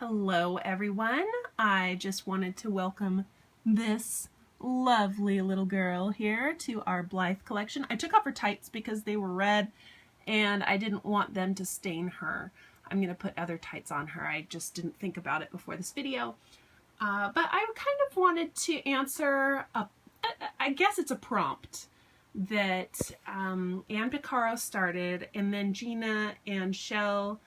Hello everyone. I just wanted to welcome this lovely little girl here to our Blythe collection. I took off her tights because they were red and I didn't want them to stain her. I'm going to put other tights on her. I just didn't think about it before this video. But I kind of wanted to answer, I guess it's a prompt that Ann Picaro started, and then Gina and Shell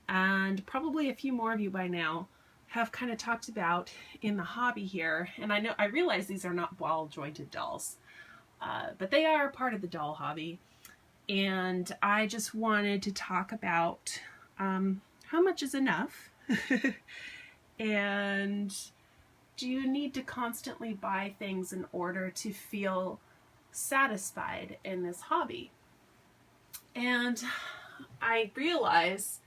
and probably a few more of you by now have kind of talked about in the hobby here. And I realize these are not ball jointed dolls, but they are part of the doll hobby. And I just wanted to talk about how much is enough and do you need to constantly buy things in order to feel satisfied in this hobby? And I realize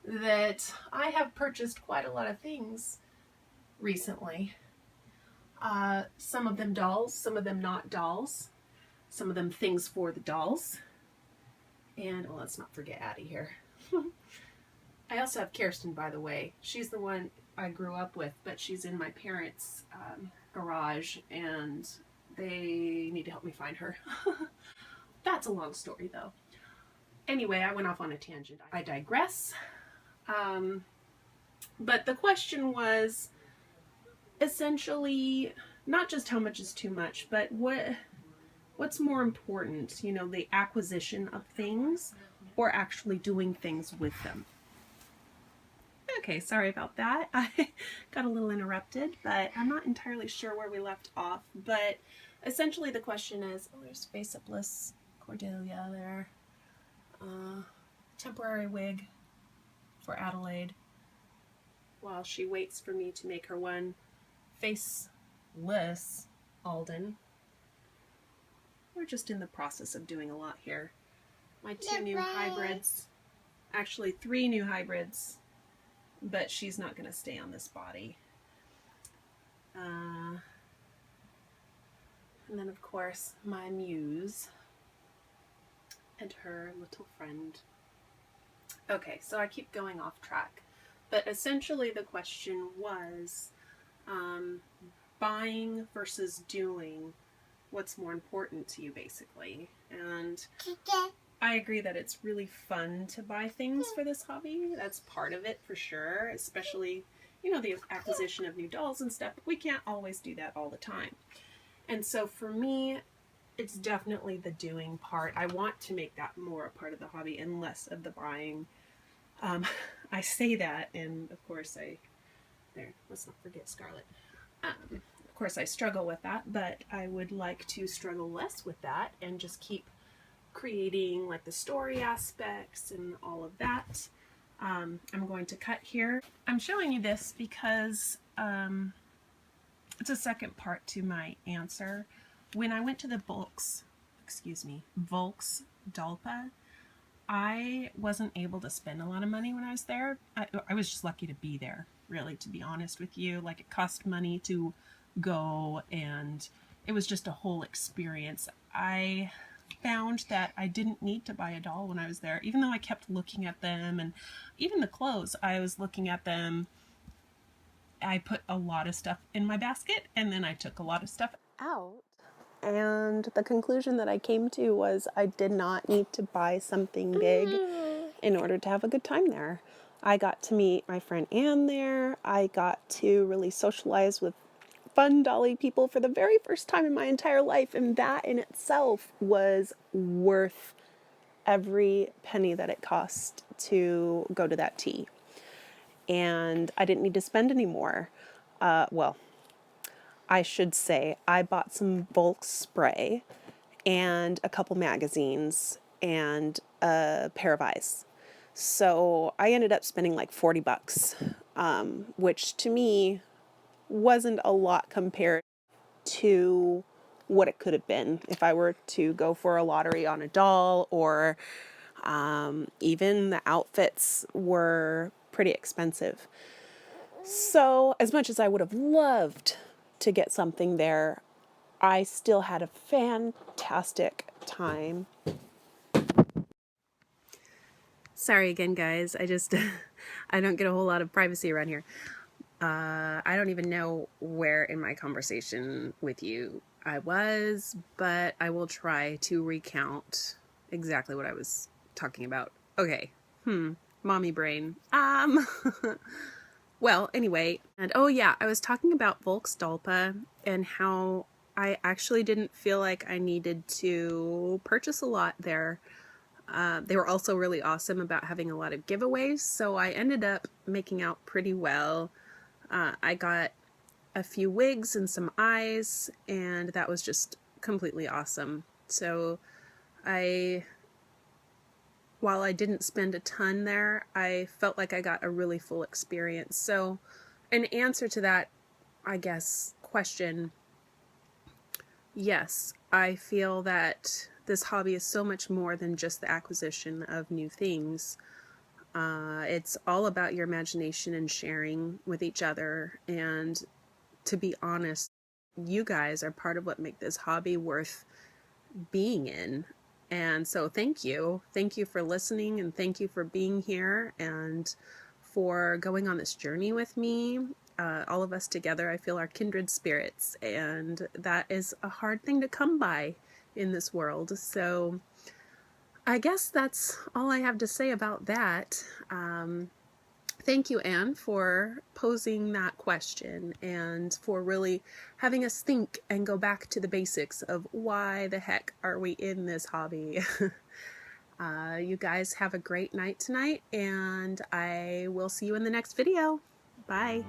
that I have purchased quite a lot of things recently. Some of them dolls, some of them not dolls, some of them things for the dolls. And well, let's not forget Addie here. I also have Kirsten, by the way. She's the one I grew up with, but she's in my parents' garage and they need to help me find her. That's a long story though. Anyway, I went off on a tangent. I digress. But the question was essentially not just how much is too much, but what's more important, you know, the acquisition of things or actually doing things with them. Okay, sorry about that. I got a little interrupted, but I'm not entirely sure where we left off. But essentially the question is, oh, there's Face Up Bliss Cordelia there. Temporary wig for Adelaide while she waits for me to make her one faceless Alden. We're just in the process of doing a lot here. My two new hybrids, actually 3 new hybrids, but she's not going to stay on this body. And then of course my muse and her little friend. Okay, so I keep going off track, but essentially the question was buying versus doing. What's more important to you, basically? And I agree that it's really fun to buy things for this hobby. That's part of it for sure, especially, you know, the acquisition of new dolls and stuff. But we can't always do that all the time. And so for me, it's definitely the doing part. I want to make that more a part of the hobby and less of the buying. I say that, and of course let's not forget Scarlett. Of course I struggle with that, but I would like to struggle less with that and just keep creating like the story aspects and all of that. I'm going to cut here. I'm showing you this because it's a second part to my answer. When I went to the Volks Dalpa, I wasn't able to spend a lot of money when I was there. I was just lucky to be there, really, to be honest with you. Like, it cost money to go and it was just a whole experience. I found that I didn't need to buy a doll when I was there, even though I kept looking at them, and even the clothes, I was looking at them. I put a lot of stuff in my basket and then I took a lot of stuff out. And the conclusion that I came to was I did not need to buy something big in order to have a good time there. I got to meet my friend Anne there. I got to really socialize with fun dolly people for the very first time in my entire life. And that in itself was worth every penny that it cost to go to that tea. And I didn't need to spend any more. Well, I should say I bought some Volks spray and a couple magazines and a pair of eyes. So I ended up spending like $40, which to me wasn't a lot compared to what it could have been if I were to go for a lottery on a doll, or even the outfits were pretty expensive. So as much as I would have loved to get something there, I still had a fantastic time. Sorry again, guys. I just, I don't get a whole lot of privacy around here. I don't even know where in my conversation with you I was, but I will try to recount exactly what I was talking about. Okay. Mommy brain. Well, anyway, and oh yeah, I was talking about Volksstolpe and how I actually didn't feel like I needed to purchase a lot there. They were also really awesome about having a lot of giveaways, so I ended up making out pretty well. I got a few wigs and some eyes, and that was just completely awesome. So while I didn't spend a ton there, I felt like I got a really full experience. So in answer to that, I guess, question, yes, I feel that this hobby is so much more than just the acquisition of new things. It's all about your imagination and sharing with each other. And to be honest, you guys are part of what make this hobby worth being in. And so thank you. Thank you for listening, and thank you for being here and for going on this journey with me. All of us together, I feel, are kindred spirits, and that is a hard thing to come by in this world. So I guess that's all I have to say about that. Thank you, Anne, for posing that question and for really having us think and go back to the basics of why the heck are we in this hobby. You guys have a great night tonight, and I will see you in the next video. Bye.